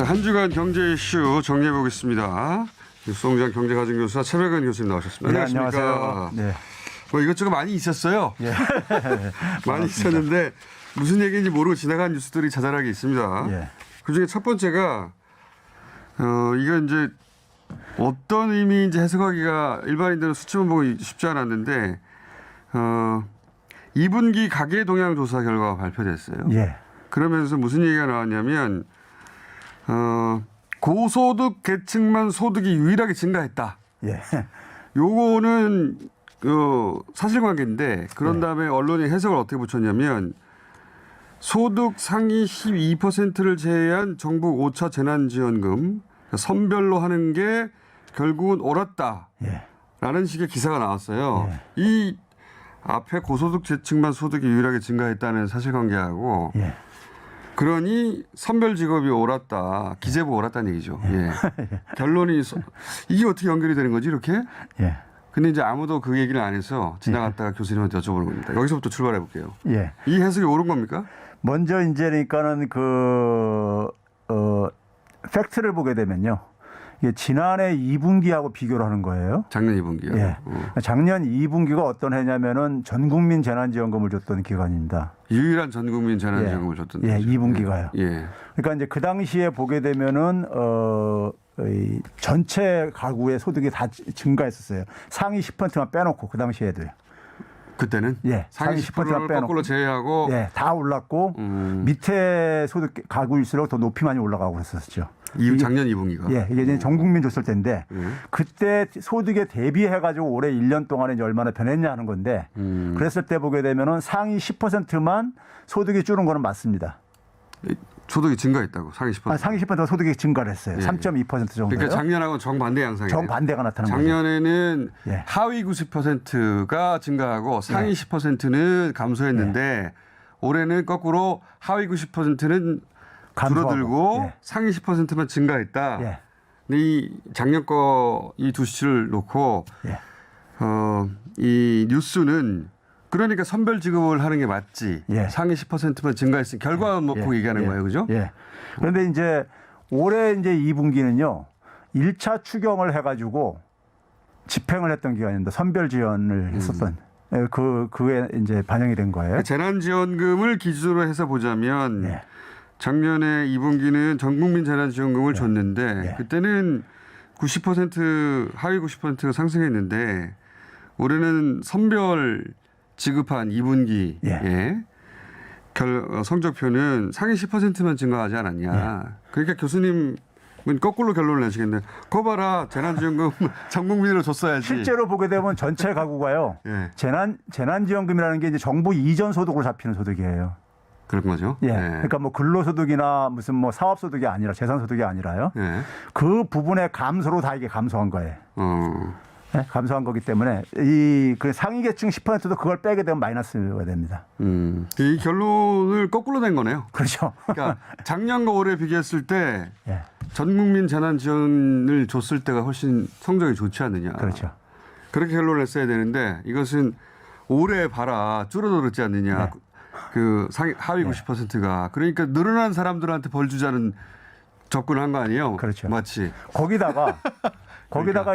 자, 한 주간 경제 이슈 정리해 보겠습니다. 뉴스공장 경제가정교수와 최백은 교수님 나오셨습니다. 네, 안녕하세요. 네. 뭐 이것저것 많이 있었어요. 예. 많이 있었는데 무슨 얘기인지 모르고 지나간 뉴스들이 자잘하게 있습니다. 예. 그중에 첫 번째가 이건 이제 어떤 의미인지 해석하기가 일반인들은 수치만 보고 쉽지 않았는데 2분기 가계 동향 조사 결과가 발표됐어요. 예. 그러면서 무슨 얘기가 나왔냐면 고소득 계층만 소득이 유일하게 증가했다. 예. 요거는 사실관계인데 그런 다음에 언론이 해석을 어떻게 붙였냐면 소득 상위 12%를 제외한 정부 5차 재난지원금 선별로 하는 게 결국은 옳았다. 예. 라는 식의 기사가 나왔어요. 예. 이 앞에 고소득 계층만 소득이 유일하게 증가했다는 사실관계하고 예. 그러니 선별 직업이 옳았다. 기재부 옳았다는 얘기죠. 예. 결론이 이게 어떻게 연결이 되는 거지 이렇게? 예. 근데 이제 아무도 그 얘기를 안 해서 지나갔다가 교수님한테 여쭤보는 겁니다. 여기서부터 출발해 볼게요. 예. 이 해석이 옳은 겁니까? 먼저 이제 그러니까는 팩트를 보게 되면요. 이게 지난해 2분기하고 비교를 하는 거예요. 작년 2분기요. 예. 작년 2분기가 어떤 해냐면은 전 국민 재난지원금을 줬던 기간입니다. 유일한 전 국민 재난지원금을 줬던 예, 거죠. 2분기가요. 예. 그러니까 이제 그 당시에 보게 되면은 이 전체 가구의 소득이 다 증가했었어요. 상위 10%만 빼놓고 그 당시에도요. 그때는 예, 상위 10%를 거꾸로 제외하고 예, 다 올랐고 밑에 소득 가구일수록 더 높이 많이 올라가고 그랬었죠. 작년 2분기가. 예, 이게 이제 전 국민 줬을 때인데 그때 소득에 대비해 가지고 올해 1년 동안에 이제 얼마나 변했냐 하는 건데 그랬을 때 보게 되면은 상위 10%만 소득이 줄은 거는 맞습니다. 소득이 증가했다고 상위 10%. 상위 10%가 소득이 증가를 했어요. 3.2% 정도요. 그러니까 작년하고 정반대 양상이에요. 정반대가 나타난 거죠. 작년에는 예. 하위 90%가 증가하고 상위 10%는 감소했는데 올해는 거꾸로 하위 90%는 줄어들고 예. 상위 10%만 증가했다. 예. 근데 이 작년 거 이 두 수치를 놓고 예. 이 뉴스는 그러니까 선별 지급을 하는 게 맞지. 예. 상위 10%만 증가했으니 결과만 놓고 얘기하는 거예요. 그죠? 예. 그런데 이제 올해 이제 2분기는요. 1차 추경을 해 가지고 집행을 했던 기간인데 선별 지원을 했었던 그에 이제 반영이 된 거예요. 재난지원금을 기준으로 해서 보자면 예. 작년에 2분기는 전 국민 재난지원금을 줬는데 예. 그때는 90% 하위 90%가 상승했는데 올해는 선별 지급한 2분기에 예. 성적표는 상위 10%만 증가하지 않았냐. 예. 그러니까 교수님은 거꾸로 결론을 내시겠네요. 거 봐라. 재난지원금 전 국민으로 줬어야지. 실제로 보게 되면 전체 가구가요. 예. 재난지원금이라는 게 이제 정부 이전 소득으로 잡히는 소득이에요. 그런 거죠. 예. 예. 그러니까 뭐 근로소득이나 무슨 뭐 사업소득이 아니라 재산소득이 아니라요. 예. 그 부분의 감소로 다 이게 감소한 거예요. 네? 감소한 거기 때문에 그 상위 계층 10%도 그걸 빼게 되면 마이너스가 됩니다. 이 결론을 거꾸로 낸 거네요. 그렇죠. 그러니까 작년과 올해 비교했을 때 예. 전 국민 재난 지원을 줬을 때가 훨씬 성적이 좋지 않느냐. 그렇죠. 그렇게 결론을 냈어야 되는데 이것은 올해 봐라 줄어들었지 않느냐. 네. 그 하위 90%가 그러니까 늘어난 사람들한테 벌 주자는 접근을 한 거 아니에요. 그렇죠. 마치. 거기다가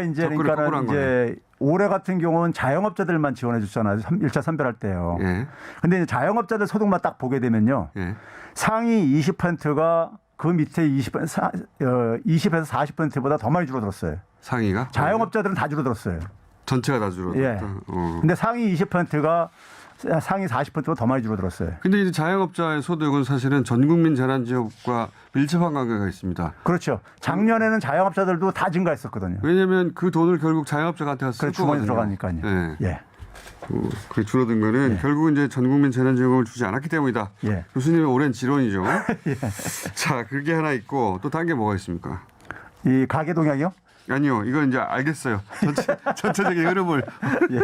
이제 접근을 거꾸로 한 이제 올해 같은 경우는 자영업자들만 지원해 줬잖아요. 1차 선별할 때요. 예. 근데 이제 자영업자들 소득만 딱 보게 되면요. 예. 상위 20%가 그 밑에 20에서 40%보다 더 많이 줄어들었어요. 상위가? 자영업자들은 다 줄어들었어요. 전체가 다 줄어들었다. 예. 근데 상위 20%가 상위 40%가 더 많이 줄어들었어요. 근데 이제 자영업자의 소득은 사실은 전 국민 재난 지원과 밀접한 관계가 있습니다. 그렇죠. 작년에는 자영업자들도 다 증가했었거든요. 왜냐하면 그 돈을 결국 자영업자한테 쓸 그래 주머니 거거든요. 들어가니까요. 예. 예. 그게 줄어든 거는 결국은 이제 전 국민 재난지원금을 주지 않았기 때문이다. 예. 교수님의 오랜 지론이죠. 예. 자, 그게 하나 있고 또 다른 게 뭐가 있습니까? 이 가계 동향이요? 아니요, 이건 이제 알겠어요. 전체적인 흐름을. 예.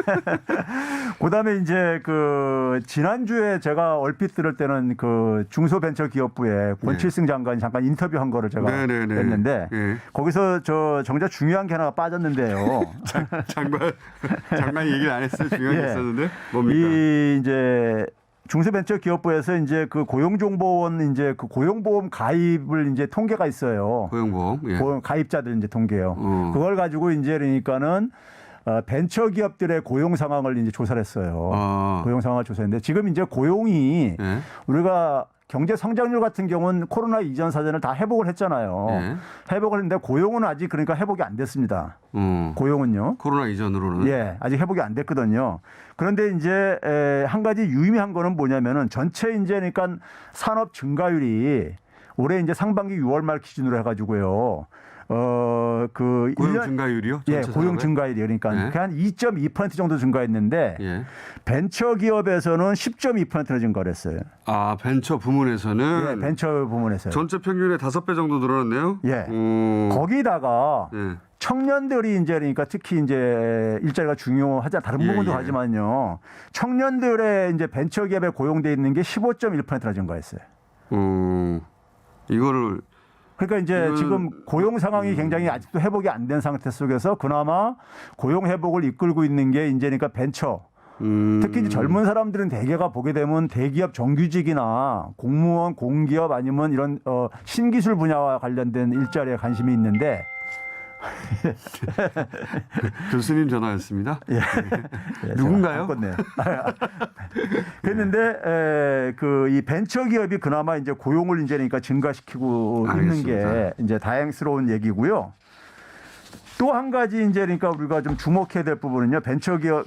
그다음에 이제 그 지난주에 제가 얼핏 들을 때는 그 중소벤처기업부의 권칠승 장관이 잠깐 인터뷰한 거를 제가 했는데 거기서 저 정작 중요한 게 하나 빠졌는데요. 장관이 얘기를 안 했어요. 중요한 게 있었는데 뭡니까? 이 이제 중소벤처기업부에서 이제 그 고용정보원 이제 그 고용보험 가입을 이제 통계가 있어요. 고용보험. 예. 가입자들 이제 통계요. 그걸 가지고 이제 그러니까는 벤처기업들의 고용 상황을 이제 조사를 했어요. 고용 상황을 조사했는데 지금 이제 고용이 예. 우리가 경제 성장률 같은 경우는 코로나 이전 사전을 다 회복을 했잖아요. 예. 회복을 했는데 고용은 아직 그러니까 회복이 안 됐습니다. 고용은요. 코로나 이전으로는. 예, 아직 회복이 안 됐거든요. 그런데 이제 한 가지 유의미한 거는 뭐냐면은 전체 이제 그러니까 산업 증가율이 올해 이제 상반기 6월 말 기준으로 해가지고요. 그 고용 증가율이요? 예, 고용 증가율이 그러니까 예. 한 2.2% 정도 증가했는데 예. 벤처 기업에서는 10.2%나 증가를 했어요. 아, 벤처 부문에서는 예, 벤처 부문에서요. 전체 평균의 5배 정도 늘어났네요. 예. 거기다가 예. 청년들이 이제 그러니까 특히 이제 일자리가 중요하지 다른 부분도 하지만요. 청년들의 이제 벤처 기업에 고용돼 있는 게 15.1%나 증가했어요. 이거를 그러니까 이제 지금 고용 상황이 굉장히 아직도 회복이 안 된 상태 속에서 그나마 고용 회복을 이끌고 있는 게 이제 그러니까 벤처. 특히 이제 젊은 사람들은 대개가 보게 되면 대기업 정규직이나 공무원, 공기업 아니면 이런 신기술 분야와 관련된 일자리에 관심이 있는데 교수님 전화였습니다. 예. 누군가요? 그랬는데 그 이 벤처 기업이 그나마 이제 고용을 이제 그러니까 증가시키고 있는 게 이제 다행스러운 얘기고요. 또 한 가지 이제 그러니까 우리가 좀 주목해야 될 부분은요.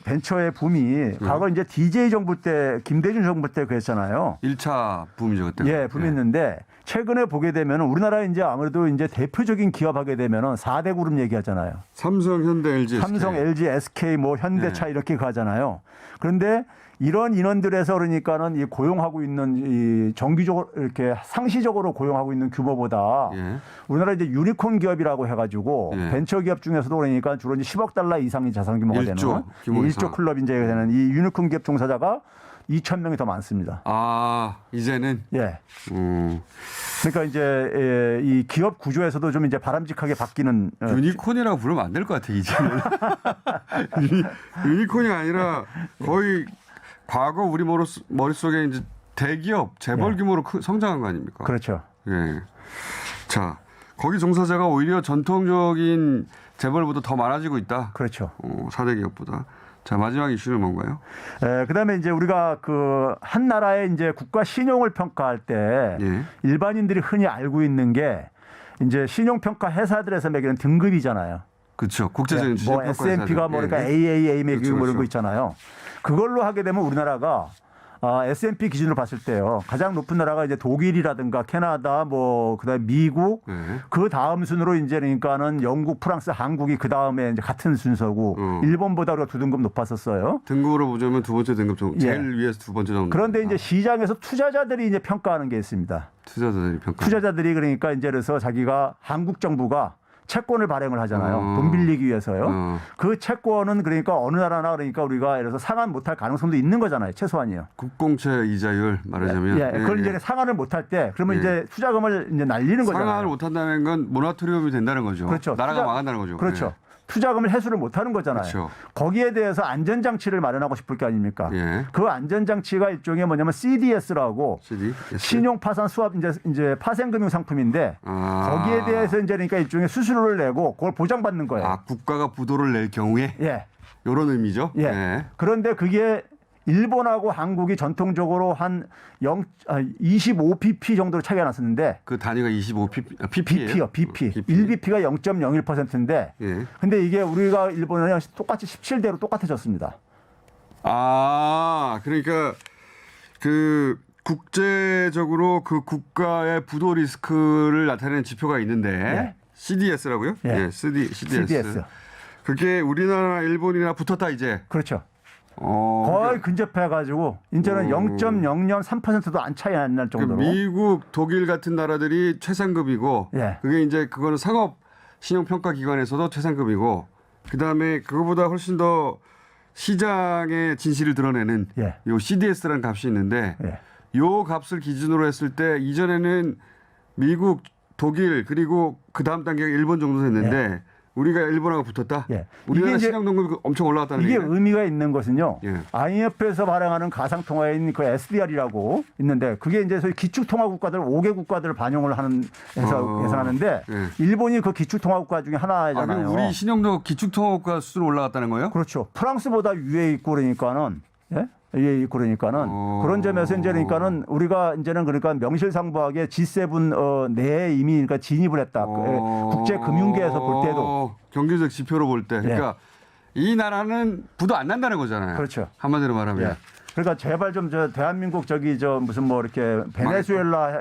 벤처의 붐이 과거 이제 DJ 정부 때 김대중 정부 때 그랬잖아요. 1차 붐이죠 그때. 예, 붐했는데 최근에 보게 되면 우리나라 이제 아무래도 이제 대표적인 기업 하게 되면은 4대 그룹 얘기하잖아요. 삼성, 현대, LG, 삼성, SK. LG, SK 뭐 현대차 이렇게 가잖아요. 그런데 이런 인원들에서 그러니까는 이 고용하고 있는 이 정기적으로 이렇게 상시적으로 고용하고 있는 규모보다 우리나라 이제 유니콘 기업이라고 해가지고 벤처 기업 중에서도 그러니까 주로 이제 10억 달러 이상이 자산 규모가 되는 1조 클럽 이제 되는 이 유니콘 기업 종사자가 2,000명이 더 많습니다. 아, 이제는 예. 그러니까 이제 이 기업 구조에서도 좀 이제 바람직하게 바뀌는 유니콘이라고 부르면 안 될 것 같아 이제는. 유니콘이 아니라 거의 과거 우리 머릿속에 이제 대기업 재벌 규모로 성장한 거 아닙니까? 그렇죠. 예. 자, 거기 종사자가 오히려 전통적인 재벌보다 더 많아지고 있다. 그렇죠. 4대 기업보다. 자, 마지막 이슈는 뭔가요? 그다음에 이제 우리가 그 한 나라의 이제 국가 신용을 평가할 때 일반인들이 흔히 알고 있는 게 이제 신용 평가 회사들에서 매기는 등급이잖아요. 그렇죠. 국제적인 뭐 S&P가 뭐 그러니까 AAA 매기고 뭐 이런 거 있잖아요. 그걸로 하게 되면 우리나라가 S&P 기준으로 봤을 때요. 가장 높은 나라가 이제 독일이라든가 캐나다 뭐 그다음에 미국 그 다음 순으로 이제 그러니까는 영국, 프랑스, 한국이 그 다음에 이제 같은 순서고 일본보다 우리가 2등급 높았었어요. 등급으로 보자면 두 번째 등급 정도. 제일 위에서 두 번째 정도. 그런데 이제 시장에서 투자자들이 이제 평가하는 게 있습니다. 투자자들이 그러니까 이제 그래서 자기가 한국 정부가 채권을 발행을 하잖아요. 돈 빌리기 위해서요. 그 채권은 그러니까 어느 나라나 그러니까 우리가 예를 들어서 상환 못할 가능성도 있는 거잖아요. 최소한이요. 국공채 이자율 말하자면. 그걸 이제 상환을 못할 때 그러면 이제 투자금을 이제 날리는 거잖아요. 상환을 못한다는 건 모라토리움이 된다는 거죠. 그렇죠. 나라가 망한다는 거죠. 그렇죠. 투자금을 회수를 못하는 거잖아요. 그렇죠. 거기에 대해서 안전장치를 마련하고 싶을 게 아닙니까? 그 안전장치가 일종의 뭐냐면 CDS라고 신용파산 수합 이제 파생금융 상품인데 거기에 대해서 이제 그러니까 일종의 수수료를 내고 그걸 보장받는 거예요. 아, 국가가 부도를 낼 경우에 이런 의미죠. 그런데 그게 일본하고 한국이 전통적으로 한 25pp 정도로 차이가 났었는데 그 단위가 25pp예요? BP. 1bp가 0.01%인데 근데 이게 우리가 일본이랑 똑같이 17대로 똑같아졌습니다. 아, 그러니까 그 국제적으로 그 국가의 부도 리스크를 나타내는 지표가 있는데 CDS라고요? CDS. 그게 우리나라, 일본이나 붙었다 이제. 그렇죠. 거의 근접해가지고 이제는 0.003%도 안 차이 안 날 정도로. 미국, 독일 같은 나라들이 최상급이고 그게 이제 그거는 상업 신용평가기관에서도 최상급이고 그다음에 그거보다 훨씬 더 시장의 진실을 드러내는 요 CDS라는 값이 있는데 요 값을 기준으로 했을 때 이전에는 미국, 독일 그리고 그 다음 단계가 일본 정도 됐는데 우리가 일본하고 붙었다. 예. 우리나라 이게 신용등급이 엄청 올라갔다는 이게 얘기예요? 의미가 있는 것은요. 예. IMF에서 발행하는 가상통화인 그 SDR이라고 있는데 그게 이제 소위 기축통화국가들 5개 국가들을 반영을 하는 해서 하는데 예. 일본이 그 기축통화국가 중에 하나잖아요. 그럼 우리 신용등급 기축통화국가 수준 올라갔다는 거예요? 그렇죠. 프랑스보다 위에 있고 그러니까는 예? 위에 있고 그러니까는 그런 점에서 이제 그러니까는 우리가 이제는 그러니까 명실상부하게 G7 내에 이미 그러니까 진입을 했다. 국제 금융계에서 볼 때도 경제적 지표로 볼 때. 그러니까 이 나라는 부도 안 난다는 거잖아요. 그렇죠. 한마디로 말하면. 예. 그러니까 제발 좀 저 대한민국 저기 저 무슨 뭐 이렇게 베네수엘라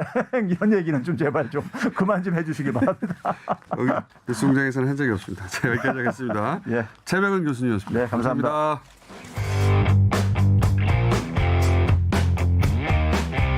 이런 얘기는 좀 제발 좀 그만 좀 해주시기 바랍니다. 여기 뉴스 공장에서는 한 적이 없습니다. 자, 여기까지 하겠습니다. 예. 최백은 교수님이었습니다. 네, 감사합니다. 감사합니다.